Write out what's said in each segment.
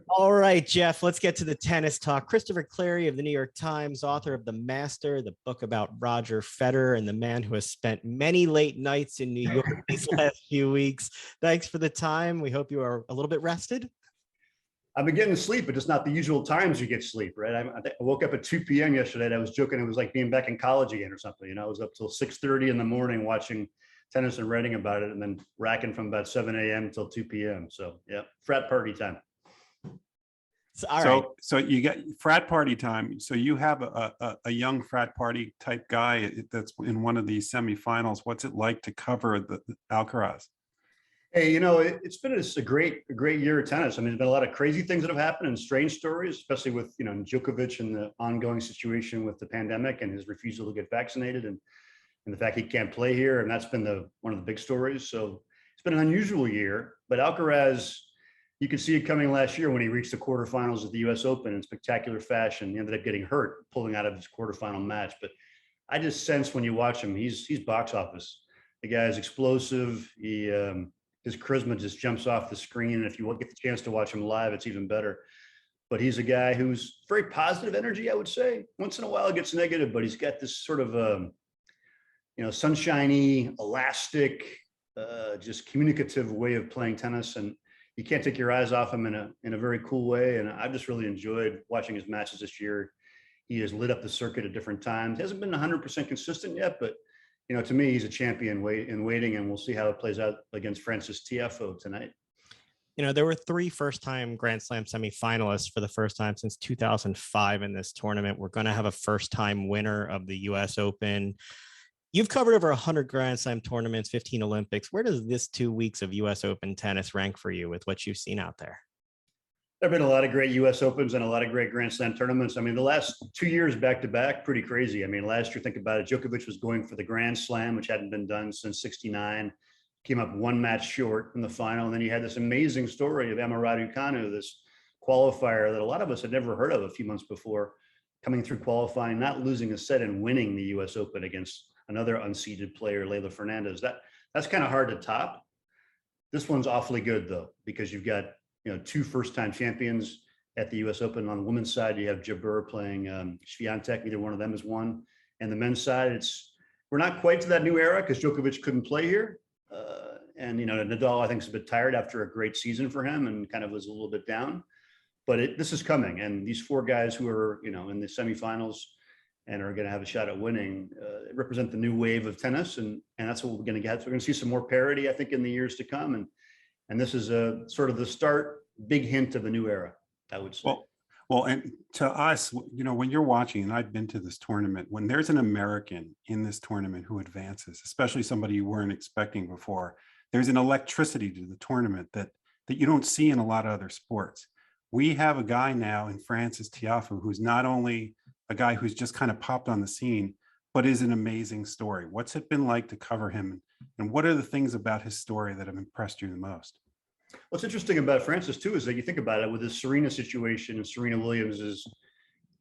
All right, Jeff, let's get to the tennis talk. Christopher Clarey of the New York Times, author of The Master, the book about Roger Federer and the man who has spent many late nights in New York these last few weeks. Thanks for the time. We hope you are a little bit rested. I've been getting sleep, but it's not the usual times you get sleep, right? I woke up at 2 p.m. yesterday, and I was joking. It was like being back in college again or something. I was up till 6:30 in the morning watching tennis and writing about it, and then racking from about 7 a.m. till 2 p.m. So yeah, frat party time. So you get frat party time. So you have a young frat party type guy that's in one of these semifinals. What's it like to cover the Alcaraz? Hey, it's been a great year of tennis. I mean, there's been a lot of crazy things that have happened and strange stories, especially with, Djokovic and the ongoing situation with the pandemic and his refusal to get vaccinated and the fact he can't play here. And that's been one of the big stories. So it's been an unusual year, but Alcaraz, you could see it coming last year when he reached the quarterfinals of the US Open in spectacular fashion. He ended up getting hurt, pulling out of his quarterfinal match. But I just sense when you watch him, he's box office. The guy is explosive. His charisma just jumps off the screen. And if you get the chance to watch him live, it's even better. But he's a guy who's very positive energy, I would say. Once in a while it gets negative, but he's got this sort of, sunshiny, elastic, just communicative way of playing tennis. And you can't take your eyes off him in a very cool way. And I've just really enjoyed watching his matches this year. He has lit up the circuit at different times. He hasn't been 100% consistent yet, but to me, he's a champion in waiting, and we'll see how it plays out against Francis Tiafoe tonight. There were 3 first-time Grand Slam semifinalists for the first time since 2005 in this tournament. We're going to have a first-time winner of the U.S. Open. You've covered over 100 Grand Slam tournaments, 15 Olympics. Where does this 2 weeks of U.S. Open tennis rank for you with what you've seen out there? There have been a lot of great U.S. Opens and a lot of great Grand Slam tournaments. I mean, the last 2 years back to back, pretty crazy. I mean, last year, think about it, Djokovic was going for the Grand Slam, which hadn't been done since '69, came up 1 match short in the final. And then you had this amazing story of Emma Raducanu, this qualifier that a lot of us had never heard of a few months before, coming through qualifying, not losing a set and winning the U.S. Open against another unseeded player, Leylah Fernandez. That's kind of hard to top. This one's awfully good, though, because you've got 2 first-time champions at the U.S. Open. On the women's side, you have Jabeur playing Swiatek. Neither one of them has won. And the men's side, we're not quite to that new era because Djokovic couldn't play here. And Nadal, I think, is a bit tired after a great season for him and kind of was a little bit down. But this is coming. And these 4 guys who are, in the semifinals and are going to have a shot at winning represent the new wave of tennis. And that's what we're going to get. So we're going to see some more parity, I think, in the years to come. And this is a sort of the start, big hint of a new era, I would say. Well, and to us, when you're watching, and I've been to this tournament, when there's an American in this tournament who advances, especially somebody you weren't expecting before, there's an electricity to the tournament that you don't see in a lot of other sports. We have a guy now in Francis Tiafoe who's not only a guy who's just kind of popped on the scene, but is an amazing story. What's it been like to cover him? And what are the things about his story that have impressed you the most? What's interesting about Francis, too, is that you think about it with this Serena situation, and Serena Williams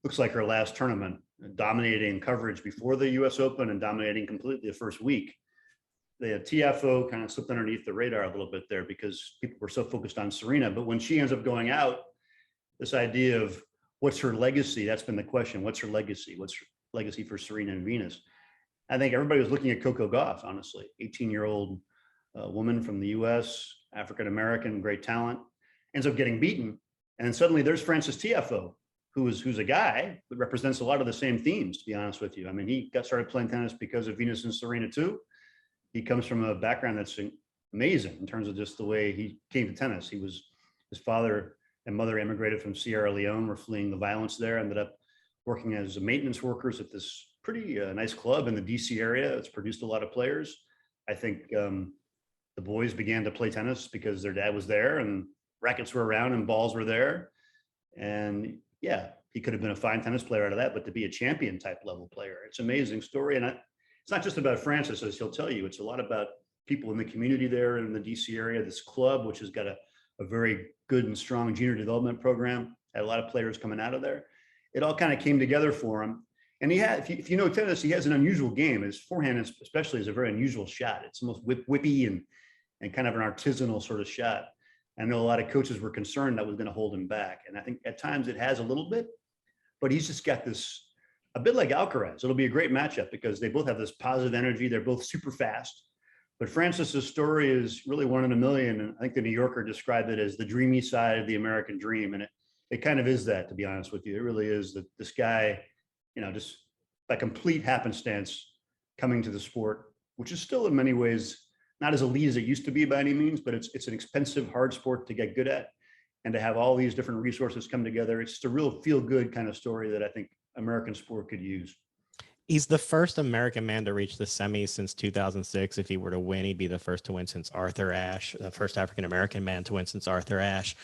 looks like her last tournament, dominating coverage before the U.S. Open and dominating completely the first week. The Tiafoe kind of slipped underneath the radar a little bit there because people were so focused on Serena. But when she ends up going out, this idea of what's her legacy, that's been the question. What's her legacy? What's her legacy for Serena and Venus? I think everybody was looking at Coco Gauff, honestly, 18-year-old woman from the U.S., African-American, great talent, ends up getting beaten. And then suddenly there's Francis Tiafoe, who's a guy that represents a lot of the same themes, to be honest with you. I mean, he got started playing tennis because of Venus and Serena too. He comes from a background that's amazing in terms of just the way he came to tennis. His father and mother immigrated from Sierra Leone, were fleeing the violence there, ended up working as maintenance workers at this pretty nice club in the DC area. It's produced a lot of players. I think the boys began to play tennis because their dad was there and rackets were around and balls were there. And yeah, he could have been a fine tennis player out of that, but to be a champion type level player, it's an amazing story. And it's not just about Francis, as he'll tell you, it's a lot about people in the community there in the DC area, this club, which has got a very good and strong junior development program, had a lot of players coming out of there. It all kind of came together for him. And he had, if you know tennis, he has an unusual game. His forehand especially is a very unusual shot. It's almost whippy and kind of an artisanal sort of shot. I know a lot of coaches were concerned that was going to hold him back. And I think at times it has a little bit, but he's just got this, a bit like Alcaraz. It'll be a great matchup because they both have this positive energy. They're both super fast. But Francis's story is really one in a million. And I think the New Yorker described it as the dreamy side of the American dream. And it kind of is that, to be honest with you. It really is that this guy, just by complete happenstance coming to the sport, which is still in many ways not as elite as it used to be by any means, but it's an expensive, hard sport to get good at. And to have all these different resources come together, it's just a real feel-good kind of story that I think American sport could use. He's the first American man to reach the semis since 2006. If he were to win, he'd be the first to win since Arthur Ashe, the first African-American man to win since Arthur Ashe.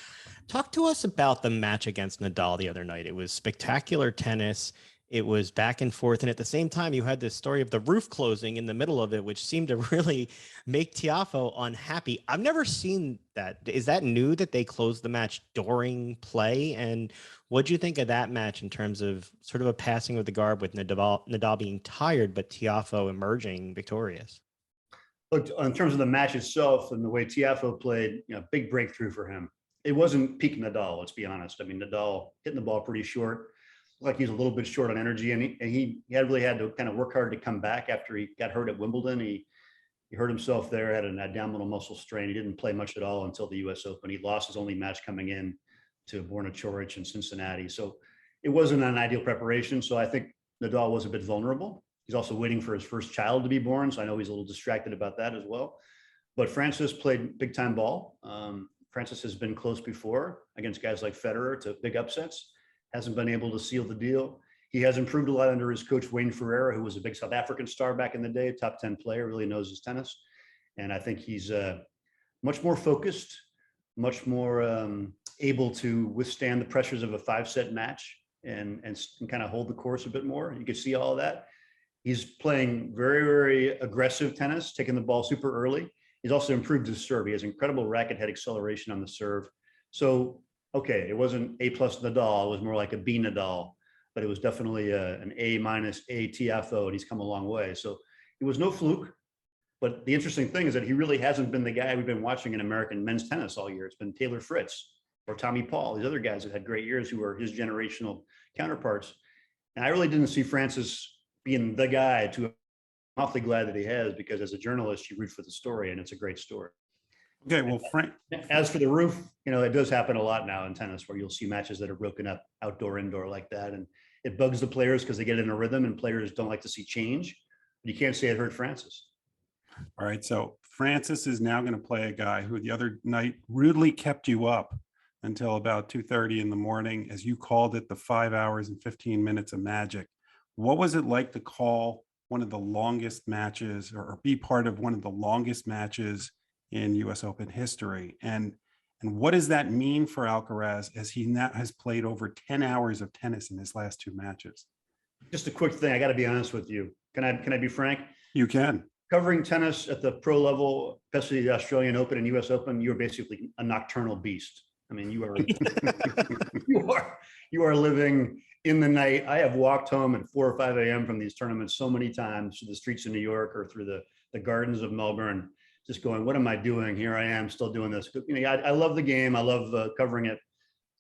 Talk to us about the match against Nadal the other night. It was spectacular tennis. It was back and forth. And at the same time, you had this story of the roof closing in the middle of it, which seemed to really make Tiafoe unhappy. I've never seen that. Is that new that they closed the match during play? And what do you think of that match in terms of sort of a passing of the guard with Nadal being tired, but Tiafoe emerging victorious? Look, in terms of the match itself and the way Tiafoe played, big breakthrough for him. It wasn't peak Nadal, let's be honest. I mean, Nadal hitting the ball pretty short. Like he's a little bit short on energy, and he had really had to kind of work hard to come back after he got hurt at Wimbledon. He hurt himself there, had an abdominal muscle strain. He didn't play much at all until the U.S. Open. He lost his only match coming in to Borna Coric in Cincinnati. So it wasn't an ideal preparation. So I think Nadal was a bit vulnerable. He's also waiting for his first child to be born. So I know he's a little distracted about that as well. But Francis played big time ball. Francis has been close before against guys like Federer to big upsets. Hasn't been able to seal the deal. He has improved a lot under his coach, Wayne Ferreira, who was a big South African star back in the day, top 10 player, really knows his tennis. And I think he's much more focused, much more able to withstand the pressures of a 5-set match and kind of hold the course a bit more. You can see all of that. He's playing very, very aggressive tennis, taking the ball super early. He's also improved his serve. He has incredible racket head acceleration on the serve. So, okay, it wasn't A+ Nadal, it was more like a B Nadal, but it was definitely an A- A Tiafoe, and he's come a long way. So it was no fluke. But the interesting thing is that he really hasn't been the guy we've been watching in American men's tennis all year. It's been Taylor Fritz or Tommy Paul, these other guys that had great years who were his generational counterparts. And I really didn't see Francis being the guy. I'm awfully glad that he has, because as a journalist, you root for the story, and it's a great story. Okay, well, Frank. As for the roof, it does happen a lot now in tennis where you'll see matches that are broken up outdoor, indoor like that. And it bugs the players because they get in a rhythm, and players don't like to see change. But you can't say it hurt Francis. All right, so Francis is now going to play a guy who the other night rudely kept you up until about 2:30 in the morning, as you called it, the 5 hours and 15 minutes of magic. What was it like to call one of the longest matches, or be part of one of the longest matches in U.S. Open history? And what does that mean for Alcaraz as he now has played over 10 hours of tennis in his last 2 matches? Just a quick thing. I got to be honest with you. Can I be frank? You can. Covering tennis at the pro level, especially the Australian Open and US Open, you're basically a nocturnal beast. I mean, you are living in the night. I have walked home at 4 or 5 a.m. from these tournaments so many times, through the streets of New York or through the gardens of Melbourne, just going, what am I doing? Here I am still doing this. I love the game. I love covering it,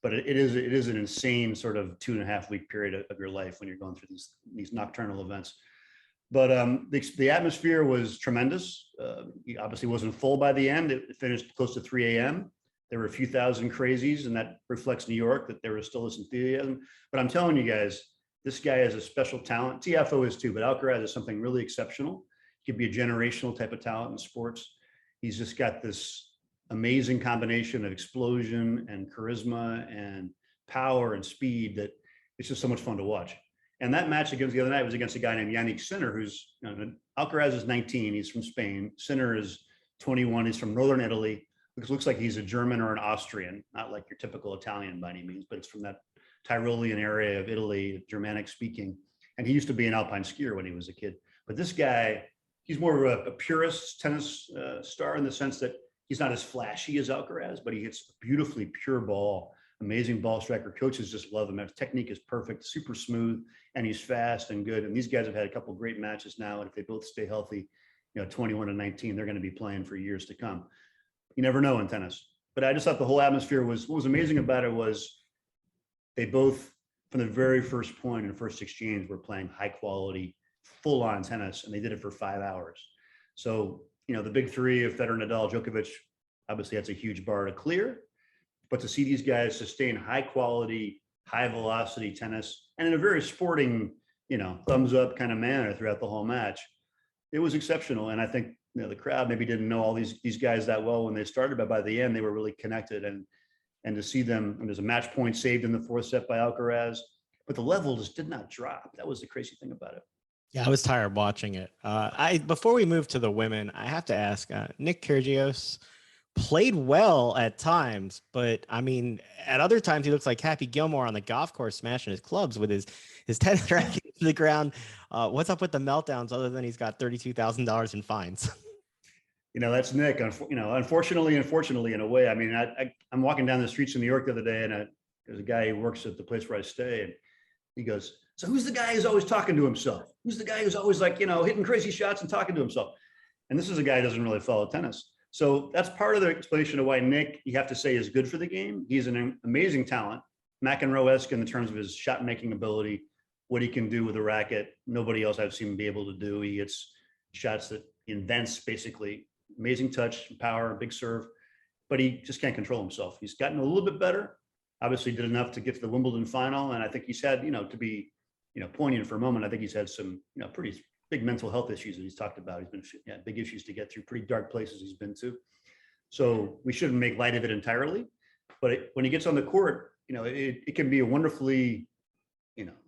but it is an insane sort of 2.5 week period of your life when you're going through these nocturnal events. But the atmosphere was tremendous. It obviously wasn't full by the end. It finished close to 3 a.m. There were a few thousand crazies, and that reflects New York, that there was still this enthusiasm. But I'm telling you guys, this guy has a special talent. Tiafoe is too, but Alcaraz is something really exceptional. He could be a generational type of talent in sports. He's just got this amazing combination of explosion and charisma and power and speed that it's just so much fun to watch. And that match against the other night was against a guy named Yannick Sinner, who's, Alcaraz is 19. He's from Spain. Sinner is 21. He's from Northern Italy. Looks like he's a German or an Austrian, not like your typical Italian by any means, but it's from that Tyrolean area of Italy, Germanic speaking. And he used to be an alpine skier when he was a kid. But this guy, he's more of a purist tennis star, in the sense that he's not as flashy as Alcaraz, but he hits a beautifully pure ball. Amazing ball striker. Coaches just love him. His technique is perfect, super smooth, and he's fast and good. And these guys have had a couple of great matches now. And if they both stay healthy, 21 and 19, they're going to be playing for years to come. You never know in tennis. but I just thought the whole atmosphere was, what was amazing about it was they both, from the very first point in the first exchange, were playing high quality, full on tennis, and they did it for 5 hours. So, the big three of Federer, Nadal, Djokovic, obviously that's a huge bar to clear, but to see these guys sustain high quality, high velocity tennis and in a very sporting, thumbs up kind of manner throughout the whole match, it was exceptional. And I think, the crowd maybe didn't know all these guys that well when they started, but by the end they were really connected. And to see them, and there's a match point saved in the fourth set by Alcaraz, but the level just did not drop. That was the crazy thing about it. Yeah, I was tired watching it. Before we move to the women, I have to ask, Nick Kyrgios played well at times, but I mean, at other times he looks like Happy Gilmore on the golf course smashing his clubs with his tennis racket to the ground. What's up with the meltdowns other than he's got $32,000 in fines? That's Nick. Unfortunately, in a way. I mean, I'm walking down the streets in New York the other day, and there's a guy who works at the place where I stay, and he goes, "So who's the guy who's always talking to himself? Who's the guy who's always like, hitting crazy shots and talking to himself?" And this is a guy who doesn't really follow tennis. So that's part of the explanation of why Nick, you have to say, is good for the game. He's an amazing talent, McEnroe-esque in terms of his shot making ability, what he can do with a racket. Nobody else I've seen him be able to do. He hits shots that he invents, basically. Amazing touch, power, big serve, but he just can't control himself. He's gotten a little bit better. Obviously did enough to get to the Wimbledon final. And I think he's had, to be, poignant for a moment, I think he's had some, pretty big mental health issues that he's talked about. He's been big issues to get through, pretty dark places he's been to. So we shouldn't make light of it entirely, but when he gets on the court, it can be a wonderfully,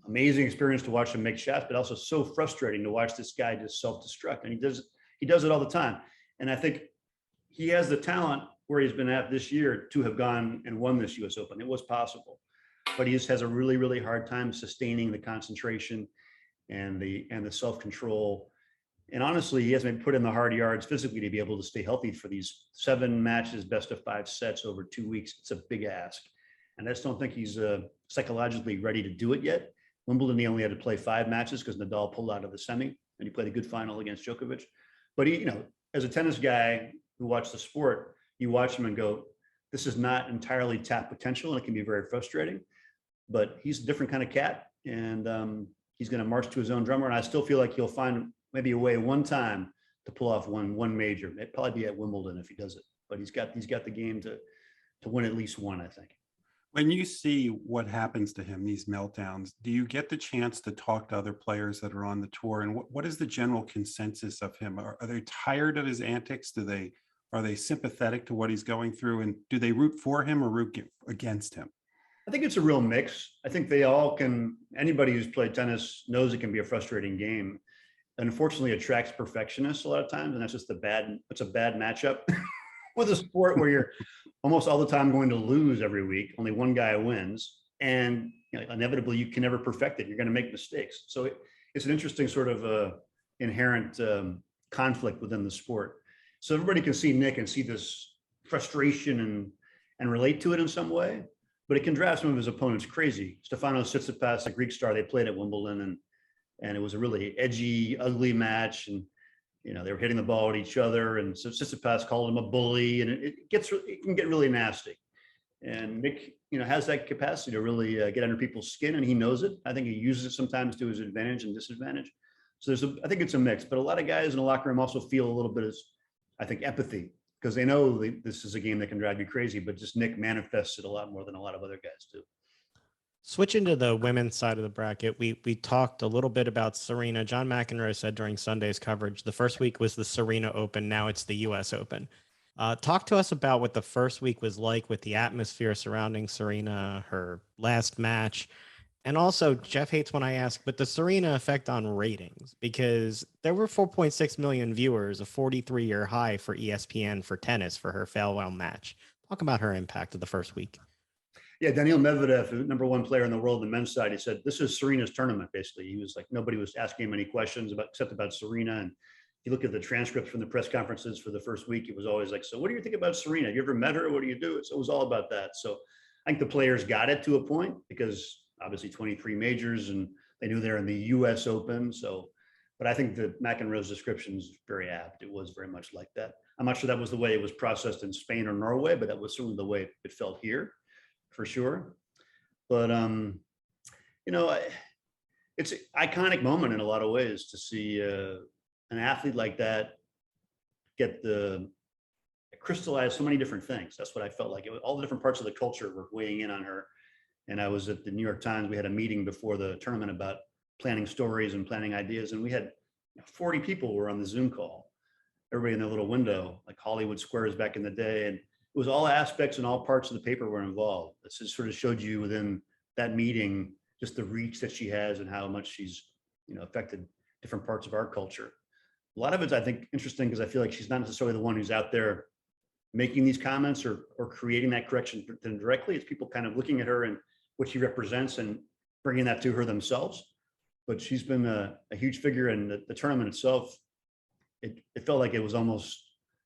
amazing experience to watch him make shots, but also so frustrating to watch this guy just self-destruct. And he does it all the time. And I think he has the talent where he's been at this year to have gone and won this US Open. It was possible, but he just has a really, really hard time sustaining the concentration and the self-control. And honestly, he hasn't put in the hard yards physically to be able to stay healthy for these 7 matches, best of 5 sets over 2 weeks. It's a big ask. And I just don't think he's psychologically ready to do it yet. Wimbledon, he only had to play 5 matches because Nadal pulled out of the semi, and he played a good final against Djokovic. But he, as a tennis guy who watched the sport, you watch him and go, this is not entirely tap potential, and it can be very frustrating, but he's a different kind of cat, and he's going to march to his own drummer. And I still feel like he'll find maybe a way one time to pull off one major. It'd probably be at Wimbledon if he does it, but he's got the game to win at least one, I think. When you see what happens to him, these meltdowns, do you get the chance to talk to other players that are on the tour? And what is the general consensus of him? Are they tired of his antics? Are they sympathetic to what he's going through? And do they root for him or root against him? I think it's a real mix. I think they all can. Anybody who's played tennis knows it can be a frustrating game. And unfortunately, attracts perfectionists a lot of times, and that's just it's a bad matchup with a sport where you're almost all the time going to lose every week. Only one guy wins, and inevitably you can never perfect it. You're going to make mistakes. So it's an interesting sort of inherent conflict within the sport. So everybody can see Nick and see this frustration and relate to it in some way, but it can drive some of his opponents crazy. Stefanos Tsitsipas, the Greek star, they played at Wimbledon, and it was a really edgy, ugly match, and they were hitting the ball at each other, and so Tsitsipas called him a bully, and it can get really nasty. And Nick, has that capacity to really get under people's skin, and he knows it. I think he uses it sometimes to his advantage and disadvantage. So I think it's a mix, but a lot of guys in the locker room also feel a little bit of, I think, empathy, because they know this is a game that can drive you crazy, but just Nick manifests it a lot more than a lot of other guys do. Switching to the women's side of the bracket, we talked a little bit about Serena. John McEnroe said during Sunday's coverage, the first week was the Serena Open. Now it's the US Open. Talk to us about what the first week was like with the atmosphere surrounding Serena, her last match. And also, Jeff hates when I ask, but the Serena effect on ratings, because there were 4.6 million viewers, a 43-year high for ESPN for tennis for her farewell match. Talk about her impact of the first week. Yeah, Daniil Medvedev, the #1 player in the world on the men's side, he said, this is Serena's tournament, basically. He was like, nobody was asking him any questions except about Serena. And if you look at the transcripts from the press conferences for the first week, it was always like, so what do you think about Serena? Have you ever met her? What do you do? So it was all about that. So I think the players got it to a point, because obviously 23 majors, and they knew they're in the US Open. So, but I think that McEnroe's description is very apt. It was very much like that. I'm not sure that was the way it was processed in Spain or Norway, but that was certainly the way it felt here, for sure. But you know, it's an iconic moment in a lot of ways to see an athlete like that get the crystallize so many different things. That's what I felt like. It was, all the different parts of the culture were weighing in on her. And I was at the New York Times. We had a meeting before the tournament about planning stories and planning ideas, and we had 40 people were on the Zoom call. Everybody in their little window, like Hollywood Squares back in the day, and it was all aspects and all parts of the paper were involved. It just sort of showed you within that meeting just the reach that she has and how much she's, you know, affected different parts of our culture. A lot of it's, I think, interesting because I feel like she's not necessarily the one who's out there making these comments or creating that correction directly. It's people kind of looking at her and what she represents and bringing that to her themselves. But she's been a huge figure in the tournament itself. It felt like it was almost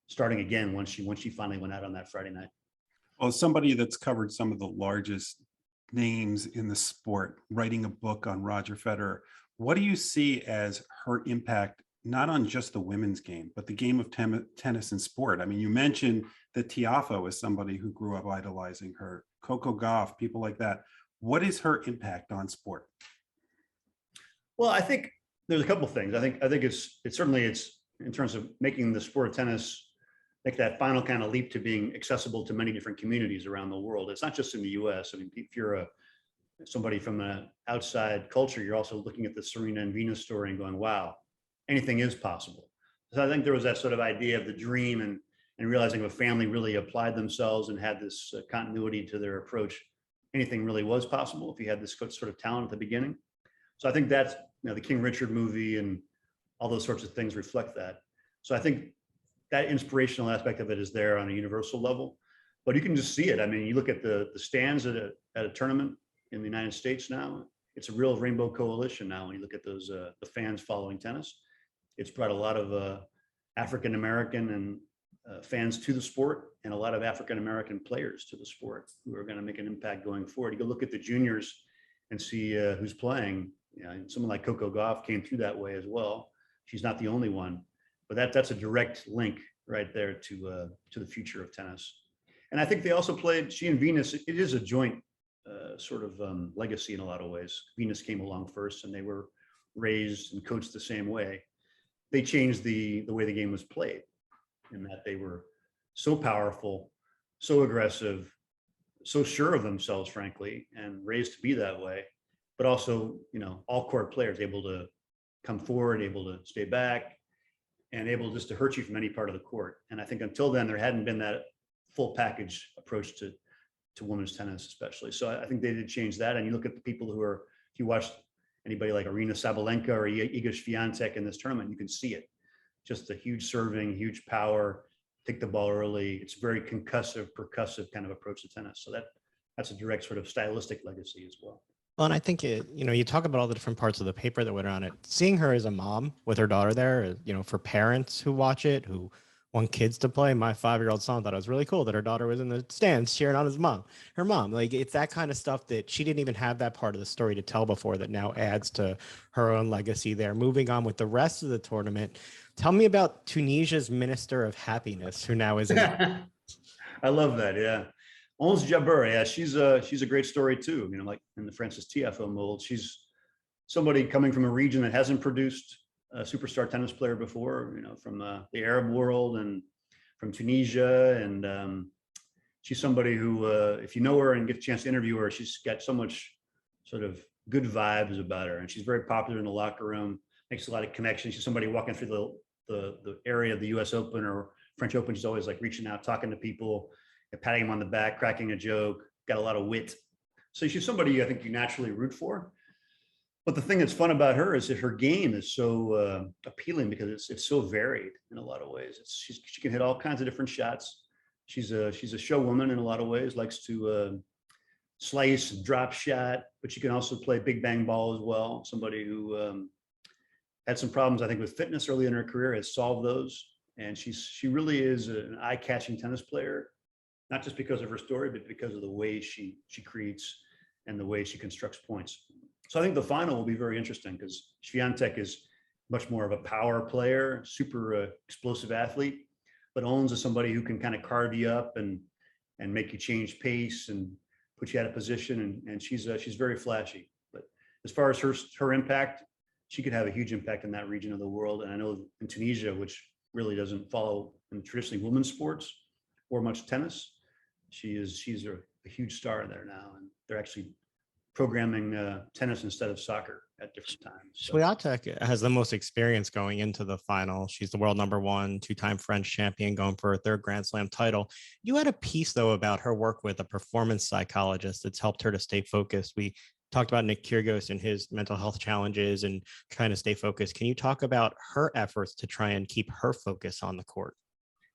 starting again once she finally went out on that Friday night. Well, somebody that's covered some of the largest names in the sport, writing a book on Roger Federer, what do you see as her impact, not on just the women's game, but the game of tennis and sport? I mean, you mentioned that Tiafoe is somebody who grew up idolizing her, Coco Gauff, people like that. What is her impact on sport? Well, I think there's a couple of things. I think it's certainly in terms of making the sport of tennis make that final kind of leap to being accessible to many different communities around the world. It's not just in the US. I mean, if you're somebody from an outside culture, you're also looking at the Serena and Venus story and going, wow, anything is possible. So I think there was that sort of idea of the dream and realizing if a family really applied themselves and had this continuity to their approach, anything really was possible if you had this sort of talent at the beginning. So I think that's, you know, the King Richard movie and all those sorts of things reflect that. So I think that inspirational aspect of it is there on a universal level, but you can just see it. I mean, you look at the stands at a tournament in the United States now, it's a real rainbow coalition now. When you look at those, the fans following tennis, it's brought a lot of African-American and fans to the sport and a lot of African-American players to the sport who are going to make an impact going forward. You go look at the juniors and see who's playing. You know, someone like Coco Gauff came through that way as well. She's not the only one, but that's a direct link right there to the future of tennis. And I think they also played, she and Venus, it is a joint sort of legacy in a lot of ways. Venus came along first and they were raised and coached the same way. They changed the way the game was played in that they were so powerful, so aggressive, so sure of themselves, frankly, and raised to be that way, but also, you know, all court players able to come forward, able to stay back, and able just to hurt you from any part of the court. And I think until then, there hadn't been that full package approach to women's tennis, especially. So I think they did change that. And you look at the people who are, if you watch anybody like Arina Sabalenka or Iga Swiatek in this tournament, you can see it. Just a huge serving, huge power, take the ball early. It's very concussive, percussive kind of approach to tennis. So that's a direct sort of stylistic legacy as well. Well, and I think you talk about all the different parts of the paper that went on it. Seeing her as a mom with her daughter there, for parents who watch it, who want kids to play. My 5-year-old son thought it was really cool that her daughter was in the stands cheering on her mom. Like, it's that kind of stuff that she didn't even have that part of the story to tell before that now adds to her own legacy there. Moving on with the rest of the tournament, tell me about Tunisia's Minister of Happiness, who now is in. I love that. Yeah. Ons Jabeur. Yeah. She's a great story too. Like in the Frances Tiafoe mold, she's somebody coming from a region that hasn't produced a superstar tennis player before, from the Arab world and from Tunisia. And she's somebody who, if you know her and get a chance to interview her, she's got so much sort of good vibes about her. And she's very popular in the locker room, makes a lot of connections. She's somebody walking through the area of the US Open or French Open. She's always like reaching out, talking to people, patting them on the back, cracking a joke, got a lot of wit. So she's somebody I think you naturally root for. But the thing that's fun about her is that her game is so appealing because it's so varied in a lot of ways. She can hit all kinds of different shots. She's a show woman in a lot of ways, likes to slice and drop shot, but she can also play big bang ball as well. Somebody who had some problems, I think, with fitness early in her career, has solved those. And she really is an eye-catching tennis player, not just because of her story, but because of the way she creates and the way she constructs points. So I think the final will be very interesting because Swiatek is much more of a power player, super explosive athlete. but Owens is somebody who can kind of carve you up and make you change pace and put you out of position. And she's very flashy. But as far as her impact, she could have a huge impact in that region of the world. And I know in Tunisia, which really doesn't follow in traditionally women's sports or much tennis, she's a huge star there now. And they're actually programming tennis instead of soccer at different times. So. Swiatek has the most experience going into the final. She's the world number one, two-time French champion, going for her third Grand Slam title. You had a piece, though, about her work with a performance psychologist that's helped her to stay focused. We talked about Nick Kyrgios and his mental health challenges and trying to stay focused. Can you talk about her efforts to try and keep her focus on the court?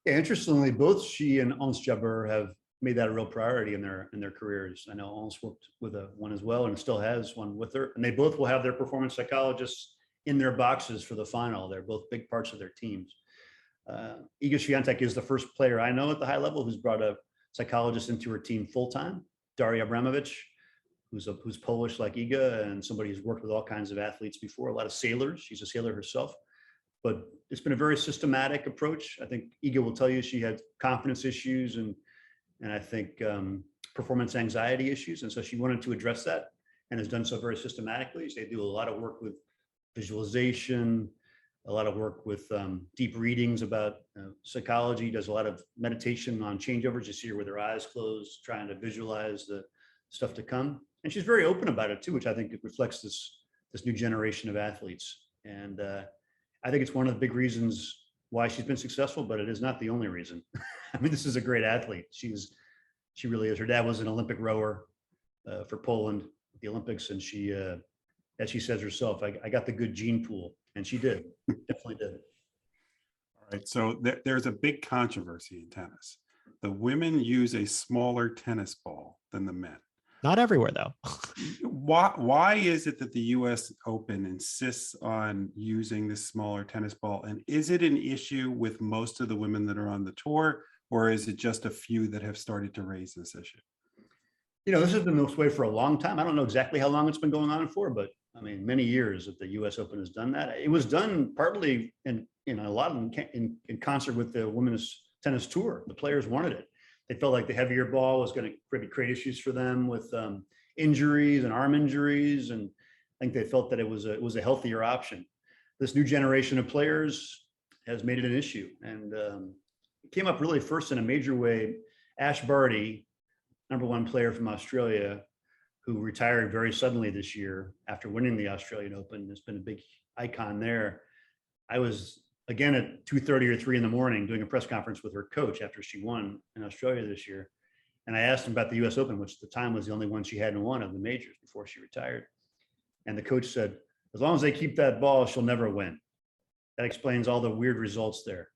Yeah, interestingly, both she and Ons Jabeur have made that a real priority in their careers. I know Ons worked with one as well and still has one with her. And they both will have their performance psychologists in their boxes for the final. They're both big parts of their teams. Iga Swiatek is the first player I know at the high level who's brought a psychologist into her team full-time. Daria Abramovich, who's Polish like Iga and somebody who's worked with all kinds of athletes before, a lot of sailors. She's a sailor herself. But it's been a very systematic approach. I think Iga will tell you she had confidence issues and I think performance anxiety issues. And so she wanted to address that and has done so very systematically. So they do a lot of work with visualization, a lot of work with deep readings about psychology, does a lot of meditation on changeovers. You see her with her eyes closed, trying to visualize the stuff to come. And she's very open about it too, which I think it reflects this new generation of athletes. And I think it's one of the big reasons why she's been successful, but it is not the only reason. I mean, this is a great athlete. She really is. Her dad was an Olympic rower for Poland at the Olympics. And she, as she says herself, I got the good gene pool, and she did, definitely did. All right, so there's a big controversy in tennis. The women use a smaller tennis ball than the men. Not everywhere, though. Why is it that the U.S. Open insists on using this smaller tennis ball? And is it an issue with most of the women that are on the tour, or is it just a few that have started to raise this issue? You know, this has been this way for a long time. I don't know exactly how long it's been going on for, but I mean, many years that the U.S. Open has done that. It was done partly in a lot in concert with the women's tennis tour. The players wanted it. They felt like the heavier ball was going to maybe create issues for them with injuries and arm injuries, and I think they felt that it was a healthier option. This new generation of players has made it an issue, and it came up really first in a major way. Ash Barty, number one player from Australia, who retired very suddenly this year after winning the Australian Open, has been a big icon there. I was again at 2:30 or 3 in the morning doing a press conference with her coach after she won in Australia this year. And I asked him about the US Open, which at the time was the only one she hadn't won of the majors before she retired. And the coach said, as long as they keep that ball, she'll never win. That explains all the weird results there.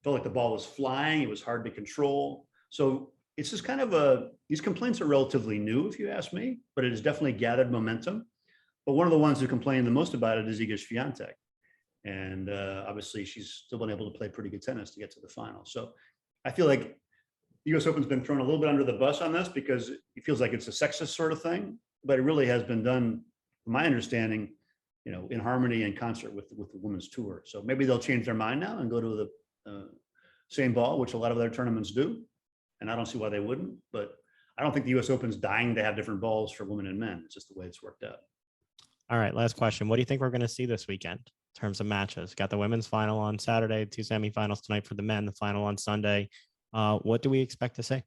Felt like the ball was flying. It was hard to control. So it's just kind of these complaints are relatively new, if you ask me, but it has definitely gathered momentum. But one of the ones who complained the most about it is Iga Swiatek. And obviously she's still been able to play pretty good tennis to get to the final. So I feel like the US Open's been thrown a little bit under the bus on this because it feels like it's a sexist sort of thing, but it really has been done, from my understanding, you know, in harmony and concert with the women's tour. So maybe they'll change their mind now and go to the same ball, which a lot of other tournaments do. And I don't see why they wouldn't, but I don't think the US Open's dying to have different balls for women and men. It's just the way it's worked out. All right, last question. What do you think we're going to see this weekend in terms of matches? Got the women's final on Saturday, 2 semifinals tonight for the men, the final on Sunday. What do we expect to see?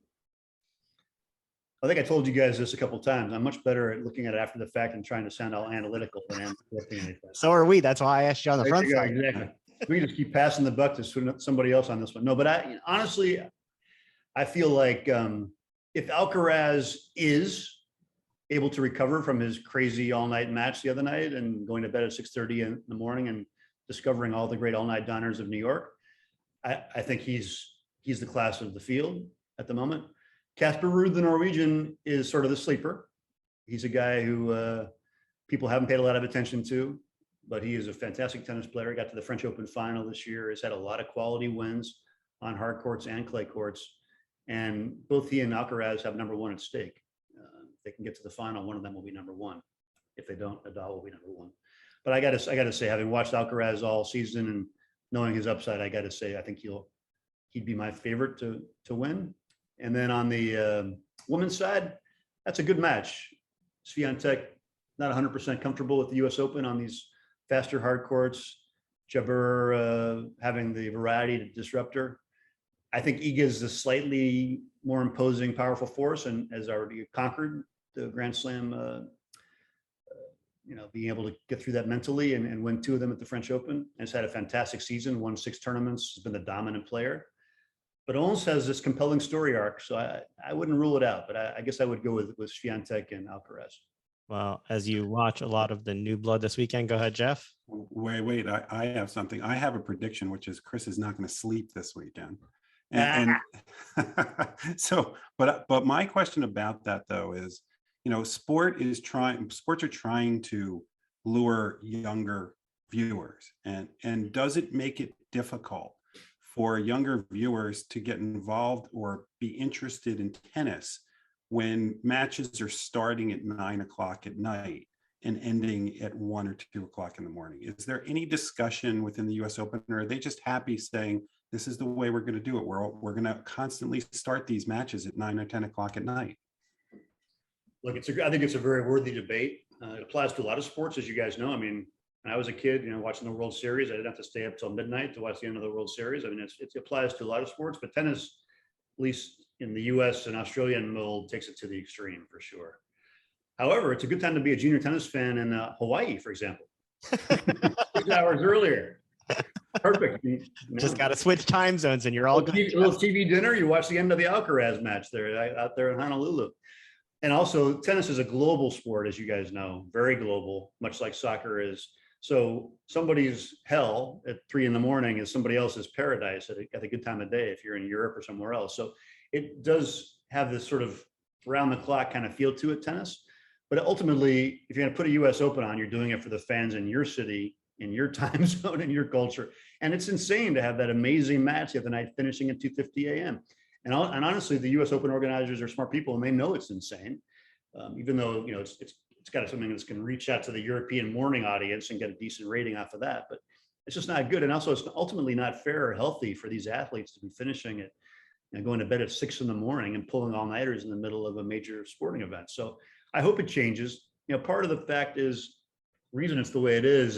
I think I told you guys this a couple of times. I'm much better at looking at it after the fact and trying to sound all analytical than I am predicting anything. So are we. That's why I asked you on the front side. Exactly. We just keep passing the buck to somebody else on this one. No, but honestly, I feel like if Alcaraz is able to recover from his crazy all-night match the other night and going to bed at 6:30 in the morning and discovering all the great all-night diners of New York, I think he's the class of the field at the moment. Casper Ruud, the Norwegian, is sort of the sleeper. He's a guy who people haven't paid a lot of attention to, but he is a fantastic tennis player. He got to the French Open final this year. He's had a lot of quality wins on hard courts and clay courts. And both he and Alcaraz have number one at stake. If they can get to the final, one of them will be number one. If they don't, Nadal will be number one. But I got to say, having watched Alcaraz all season and knowing his upside, I got to say, I think he he'd be my favorite to win. And then on the women's side, that's a good match. Swiatek, not 100% comfortable with the U.S. Open on these faster hard courts. Jabeur having the variety to disrupt her. I think Iga is a slightly more imposing, powerful force, and has already conquered the Grand Slam. Being able to get through that mentally and win 2 of them at the French Open. Has had a fantastic season, won 6 tournaments, has been the dominant player. But Ons has this compelling story arc, so I wouldn't rule it out. But I guess I would go with Swiatek and Alcaraz. Well, as you watch a lot of the new blood this weekend, go ahead, Jeff. Wait, I have something. I have a prediction, which is Chris is not going to sleep this weekend. And so, but my question about that though is, sports are trying to lure younger viewers, and does it make it difficult for younger viewers to get involved or be interested in tennis when matches are starting at 9 o'clock at night and ending at 1 or 2 o'clock in the morning? Is there any discussion within the US Open, or are they just happy saying, this is the way we're going to do it? We're going to constantly start these matches at 9 or 10 o'clock at night. Look, I think it's a very worthy debate. It applies to a lot of sports, as you guys know. I mean, when I was a kid, watching the World Series, I didn't have to stay up till midnight to watch the end of the World Series. I mean, it applies to a lot of sports, but tennis, at least in the US and Australian mold, takes it to the extreme for sure. However, it's a good time to be a junior tennis fan in Hawaii, for example. 6 hours earlier. Perfect. Just got to switch time zones and you're all good. A little TV dinner, you watch the end of the Alcaraz match there out there in Honolulu. And also, tennis is a global sport, as you guys know, very global, much like soccer is. So somebody's hell at 3 a.m. is somebody else's paradise at a good time of day if you're in Europe or somewhere else. So it does have this sort of round the clock kind of feel to it, tennis. But ultimately, if you're going to put a US Open on, you're doing it for the fans in your city, in your time zone, in your culture. And it's insane to have that amazing match the other night finishing at 2:50 a.m. And honestly, the US Open organizers are smart people and they know it's insane, even though, it's got something that's going to reach out to the European morning audience and get a decent rating off of that. But it's just not good. And also, it's ultimately not fair or healthy for these athletes to be finishing it and going to bed at 6 a.m. and pulling all-nighters in the middle of a major sporting event. So I hope it changes. Part of the fact is, reason it's the way it is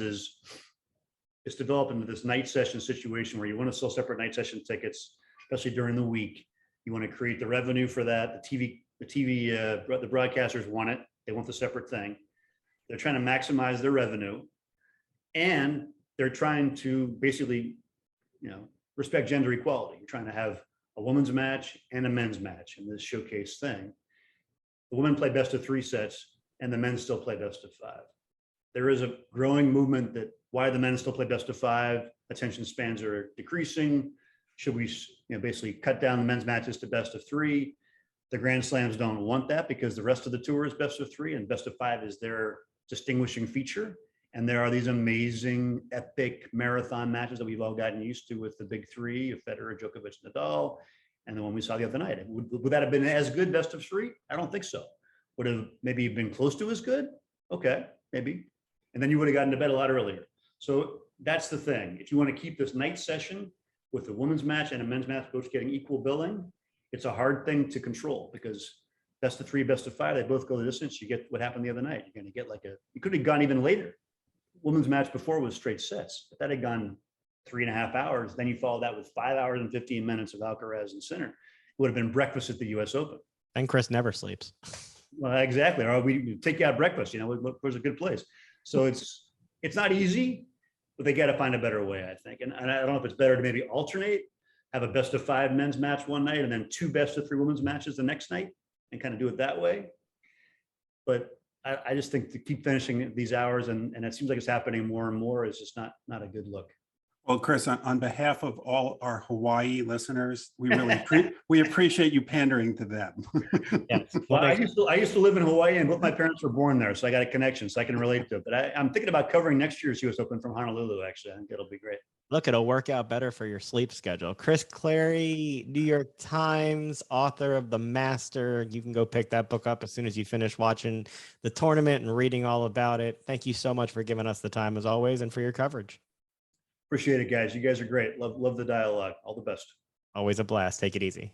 it's developed into this night session situation where you want to sell separate night session tickets, especially during the week. You want to create the revenue for that. The broadcasters want it. They want the separate thing. They're trying to maximize their revenue, and they're trying to basically, respect gender equality. You're trying to have a women's match and a men's match in this showcase thing. The women play best of 3 sets, and the men still play best of 5. There is a growing movement that why the men still play best of 5, attention spans are decreasing. Should we, basically cut down the men's matches to best of 3? The Grand Slams don't want that because the rest of the tour is best of 3 and best of 5 is their distinguishing feature. And there are these amazing epic marathon matches that we've all gotten used to with the big 3 of Federer, Djokovic, Nadal, and the one we saw the other night. Would that have been as good, best of 3? I don't think so. Would have maybe been close to as good? Okay, maybe. And then you would have gotten to bed a lot earlier. So that's the thing. If you want to keep this night session with a women's match and a men's match both getting equal billing, it's a hard thing to control because best of 3, best of 5, they both go the distance. You get what happened the other night. You're going to get you could have gone even later. Women's match before was straight sets, but that had gone 3.5 hours. Then you follow that with 5 hours and 15 minutes of Alcaraz and Sinner. It would have been breakfast at the US Open. And Chris never sleeps. Well, exactly. Or we take you out breakfast, where's a good place. So it's not easy, but they got to find a better way, I think. And I don't know if it's better to maybe alternate, have a best of 5 men's match one night and then 2 best of 3 women's matches the next night and kind of do it that way. But I just think to keep finishing these hours and it seems like it's happening more and more is just not a good look. Well, Chris, on behalf of all our Hawaii listeners, we really we appreciate you pandering to them. Yeah. Well, I used to live in Hawaii, and both my parents were born there, so I got a connection, so I can relate to it. But I'm thinking about covering next year's US Open from Honolulu. Actually, I think it'll be great. Look, it'll work out better for your sleep schedule. Chris Clarey, New York Times, author of The Master. You can go pick that book up as soon as you finish watching the tournament and reading all about it. Thank you so much for giving us the time as always and for your coverage. Appreciate it, guys. You guys are great. Love the dialogue. All the best. Always a blast. Take it easy.